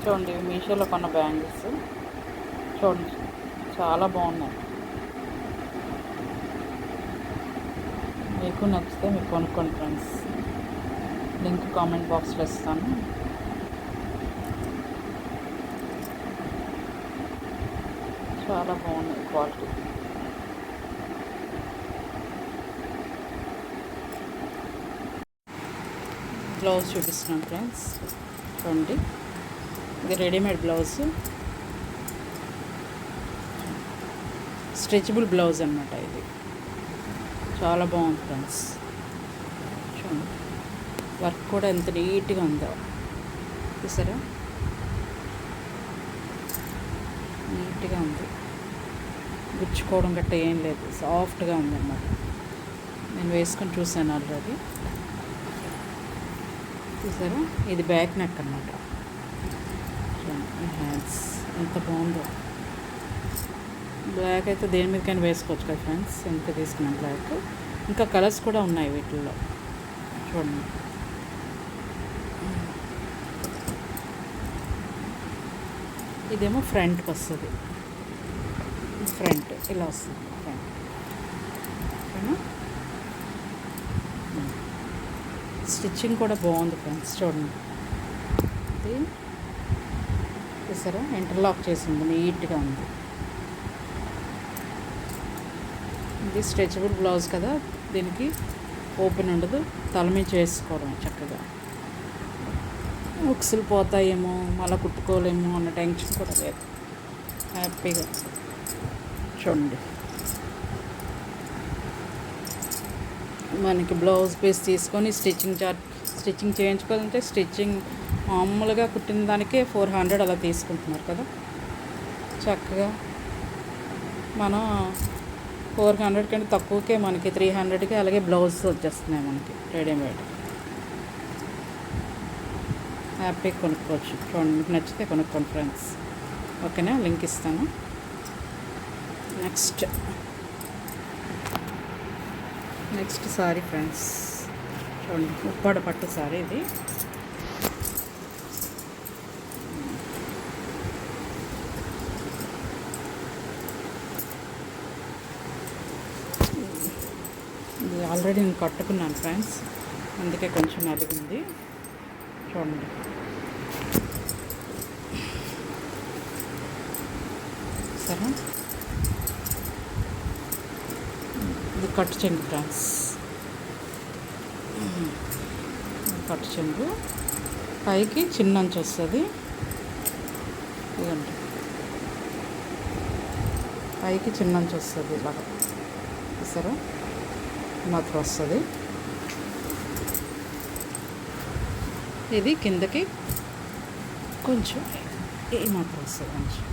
చూడండి మీషోలో కొన్న బ్యాంగిల్స్ చూడండి, చాలా బాగున్నాయి. మీకు నచ్చితే మీరు కొనుక్కోండి ఫ్రెండ్స్. లింక్ కామెంట్ బాక్స్లో ఇస్తాను. చాలా బాగున్నాయి క్వాలిటీ. బ్లౌజ్ చూపిస్తున్నాను ఫ్రెండ్స్. చూడండి, ఇది రెడీమేడ్ బ్లౌజ్, స్ట్రెచబుల్ బ్లౌజ్ అనమాట. ఇది చాలా బాగుంది ఫ్రెండ్స్. చూడండి, వర్క్ కూడా ఎంత నీట్గా ఉందో చూసారా, నీట్గా ఉంది. గుచ్చుకోవడం గట్ట ఏం లేదు, సాఫ్ట్గా ఉంది అన్నమాట. నేను వేసుకొని చూసాను ఆల్రెడీ. చూసారా, ఇది బ్యాక్ నెక్ అన్నమాట. హ్యాండ్స్ ఎంత బాగుందో. బ్లాక్ అయితే దేని మీదకైనా వేసుకోవచ్చు కదా ఫ్రెండ్స్. ఎంత తీసుకున్నాను బ్లాక్. ఇంకా కలర్స్ కూడా ఉన్నాయి వీటిల్లో. చూడండి, ఇదేమో ఫ్రంట్కి వస్తుంది. ఫ్రంట్ ఇలా వస్తుంది. ఫ్రంట్ స్టిచ్చింగ్ కూడా బాగుంది ఫ్రెండ్స్. చూడండి, ఇది చూసారా, ఇంటర్లాక్ చేసింది, నీట్గా ఉంది. ఇది స్ట్రెచబుల్ బ్లౌజ్ కదా, దీనికి ఓపెన్ ఉండదు, తల మీద చేసుకోవడం చక్కగా. ఉక్సులు పోతాయేమో, మళ్ళీ కుట్టుకోలేమో అన్న టెన్షన్ కూడా లేదు, హ్యాపీగా. చూడండి, మనకి బ్లౌజ్ పీస్ తీసుకొని స్టిచ్చింగ్ చేయించుకోవాలంటే స్టిచ్చింగ్ మామూలుగా కుట్టిన దానికే 400 అలా తీసుకుంటున్నారు కదా. చక్కగా మనం 400 కంటే తక్కువకే మనకి 300కి అలాగే బ్లౌజ్ వచ్చేస్తున్నాయి మనకి రెడీమేడ్. హ్యాపీగా కొనుక్కోవచ్చు. చూడండి, మీకు నచ్చితే కొనుక్కోండి ఫ్రెండ్స్. ఓకేనా, లింక్ ఇస్తాను. Next sorry friends. చూడండి, ఉప్పాడ పట్టు సారీ ఇది. ఇది ఆల్రెడీ నేను కట్టుకున్నాను ఫ్రెండ్స్, అందుకే కొంచెం నలిగింది. చూడండి, సరే, ఇది కట్టు చెంగు ఫ్రెండ్స్. కట్టు చెంగు పైకి చిన్న అంచు వస్తుంది. ఇదండి, పైకి చిన్న అంచు వస్తుంది ఇలాగా, చూసారా, మాత్రం వస్తుంది. ఇది కిందకి కొంచెం ఏ మాత్రం వస్తుంది, కొంచెం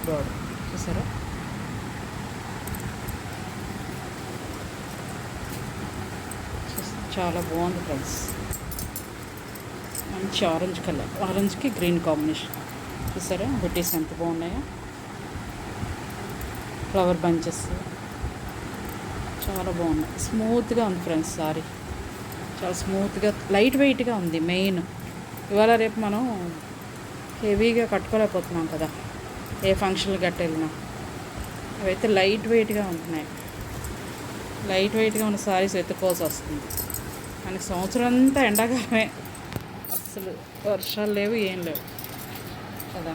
బ్రాడ్. చూసారా, చాలా బాగుంది ఫ్రెండ్స్. మంచి ఆరెంజ్ కలర్, ఆరెంజ్కి గ్రీన్ కాంబినేషన్. చూసారా, బుట్టీస్ ఎంత బాగున్నాయో, ఫ్లవర్ బంచెస్ చాలా బాగున్నాయి. స్మూత్గా ఉంది ఫ్రెండ్స్ సారీ, చాలా స్మూత్గా, లైట్ వెయిట్గా ఉంది. మెయిన్ ఇవాళ రేపు మనం హెవీగా కట్టుకోలేకపోతున్నాం కదా, ఏ ఫంక్షన్లు గట్ట వెళ్ళినా. అవైతే లైట్ వెయిట్గా ఉంటున్నాయి. లైట్ వెయిట్గా ఉన్న సారీస్ ఎత్తుకోవాల్సి వస్తుంది. మనకి సంవత్సరం అంతా ఎండాకాలమే, అసలు వర్షాలు లేవు, ఏం లేవు కదా.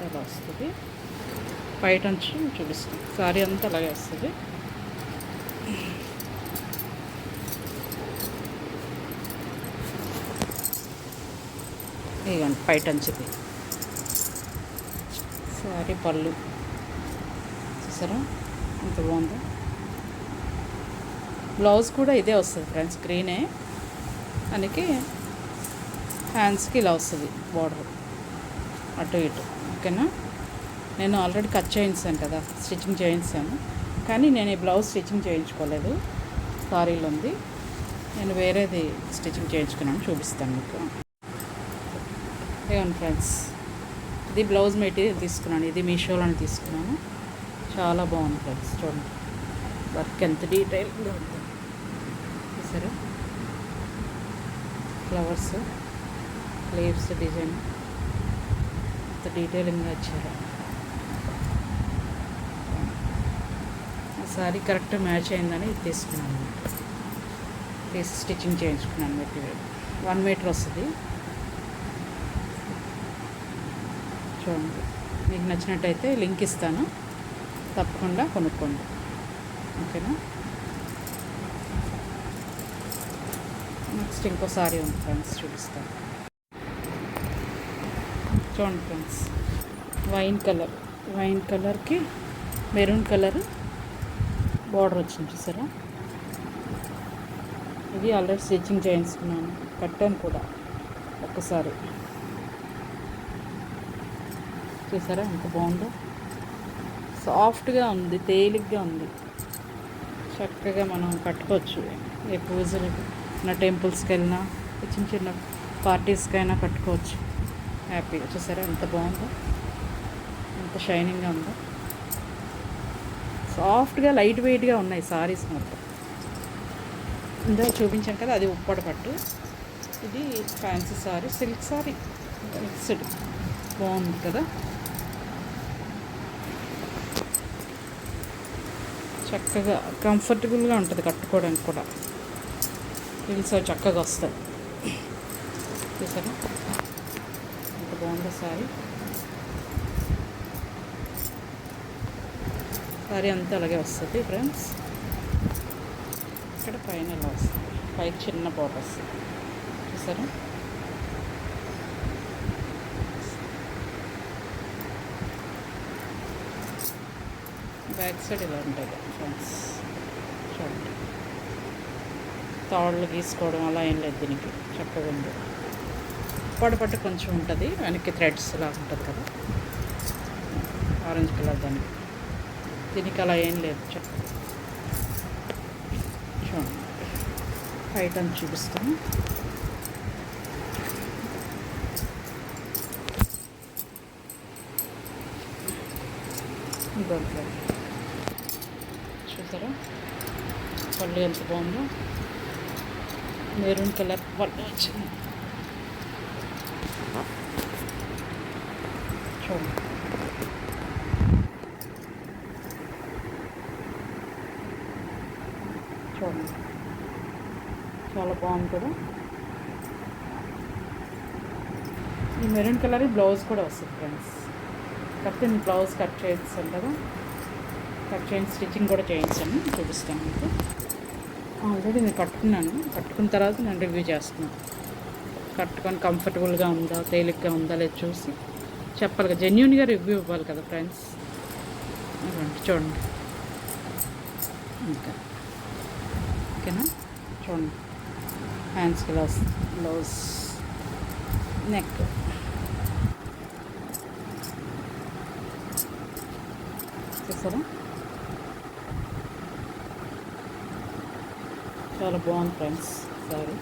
అలా వస్తుంది. బయట నుంచి చూపిస్తాం, సారీ అంతా అలాగే వస్తుంది. ఇదిగోండి బయట అంచుది సారీ. పళ్ళు చూసారా ఎంత బాగుందో. బ్లౌజ్ కూడా ఇదే వస్తుంది ఫ్రెండ్స్, గ్రీనే. దానికి హ్యాండ్స్కి ఇలా వస్తుంది బార్డర్, అటు ఇటు. ఓకేనా, నేను ఆల్రెడీ కట్ చేయించాను కదా, స్టిచ్చింగ్ చేయించాను. కానీ నేను ఈ బ్లౌజ్ స్టిచ్చింగ్ చేయించుకోలేదు, సారీలో ఉంది. నేను వేరేది స్టిచ్చింగ్ చేయించుకున్నాను, చూపిస్తాను మీకు. ఏమన్నా ఫ్రెండ్స్, ఇది బ్లౌజ్ మెటీరియల్ తీసుకున్నాను, ఇది మీషోలోనే తీసుకున్నాను. చాలా బాగుంది ఫ్రెండ్స్. చూడండి, వర్క్ ఎంత డీటెయిల్గా ఉంది. సరే, ఫ్లవర్స్ లీవ్స్ డిజైన్ అంత డీటెయిలింగ్గా ఇచ్చారు. ఆ సారీ కరెక్ట్ మ్యాచ్ అయిందని ఇది తీసుకున్నాను. తీసి స్టిచ్చింగ్ చేయించుకున్నాను. మెటీరియల్ 1 మీటర్ వస్తుంది. చూడండి, మీకు నచ్చినట్టయితే లింక్ ఇస్తాను, తప్పకుండా కొనుక్కోండి. ఓకేనా. నెక్స్ట్ ఇంకో సారీ ఉంది ఫ్రెండ్స్, చూపిస్తాను. చూడండి ఫ్రెండ్స్, వైన్ కలర్కి మెరూన్ కలర్ బార్డర్ వచ్చింది చూసారా. ఇది ఆల్రెడీ స్టిచ్చింగ్ చేయించుకున్నాను, కట్టాను కూడా ఒక్కసారి. చూసారా ఎంత బాగుందో. సాఫ్ట్గా ఉంది, తేలిగ్గా ఉంది. చక్కగా మనం కట్టుకోవచ్చు. ఏ పూజలకి నా టెంపుల్స్కి వెళ్ళినా, చిన్న చిన్న పార్టీస్కైనా కట్టుకోవచ్చు హ్యాపీగా. చూసారా ఎంత బాగుందో, ఎంత షైనింగ్గా ఉందో. సాఫ్ట్గా లైట్ వెయిట్గా ఉన్నాయి సారీస్ మొత్తం. ఇందులో చూపించాను కదా, అది ఉప్పడ పట్టు. ఇది fancy sorry, silk sorry mixed. బాగుంది కదా. చక్కగా కంఫర్టబుల్గా ఉంటుంది కట్టుకోవడానికి కూడా. హిల్స్ చక్కగా వస్తాయి. చూసారా ఎంత బాగుందో సారీ. సారీ అంతా అలాగే వస్తుంది ఫ్రెండ్స్. ఇక్కడ పైన ఇలా వస్తుంది, పైకి చిన్న బార్డర్ వస్తుంది. చూసారా బ్యాక్ సైడ్ ఇలా ఉంటుంది ఫ్రెండ్స్. చూడండి, తాళ్ళు గీసుకోవడం అలా ఏం లేదు దీనికి. చక్కగా ఉంది. పట్టు కొంచెం ఉంటుంది, వెనక్కి థ్రెడ్స్ ఇలా ఉంటుంది కదా, ఆరెంజ్ కలర్ దానికి. దీనికి అలా ఏం లేదు. చక్కగా చూడండి, హైట్ అని చూపిస్తాను. ఇంకొక చూసారా పళ్ళు ఎంత బాగుందో. మెరూన్ కలర్ పళ్ళు వచ్చింది. చూడండి, చూడండి చాలా బాగుంది కదా. ఈ మెరూన్ కలర్ బ్లౌజ్ కూడా వస్తుంది ఫ్రెండ్స్. కాకపోతే నేను బ్లౌజ్ కట్ చేస్తాను కదా, కట్ చేయండి, స్టిచ్చింగ్ కూడా చేయించాను, చూపిస్తాను మీకు. ఆల్రెడీ నేను కట్టుకున్న తర్వాత నేను రివ్యూ చేస్తున్నాను. కట్టుకొని కంఫర్టబుల్గా ఉందా, తేలిగ్గా ఉందా లేదు చూసి చెప్పాలి కదా, జెన్యూన్గా రివ్యూ ఇవ్వాలి కదా ఫ్రెండ్స్. చూడండి ఇంకా ఓకేనా. చూడండి హ్యాండ్స్కి బ్లౌజ్, నెక్. చూసారా చాలా బాగుంది ఫ్రెండ్స్ సారీ.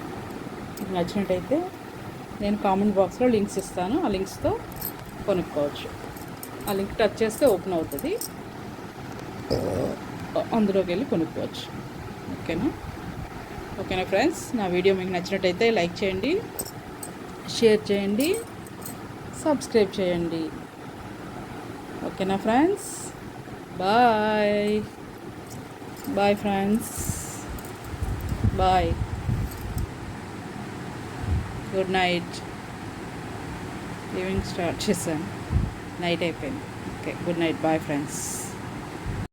మీకు నచ్చినట్టయితే నేను కామెంట్ బాక్స్లో లింక్స్ ఇస్తాను, ఆ లింక్స్తో కొనుక్కోవచ్చు. ఆ లింక్ టచ్ చేస్తే ఓపెన్ అవుతుంది, అందులోకి వెళ్ళి కొనుక్కోవచ్చు. ఓకేనా ఫ్రెండ్స్. నా వీడియో మీకు నచ్చినట్టయితే లైక్ చేయండి, షేర్ చేయండి, సబ్స్క్రైబ్ చేయండి. ఓకేనా friends. Bye friends, bye, good night. Evening start చేశాను, నైట్ అయిపోయింది. Okay, good night, bye friends.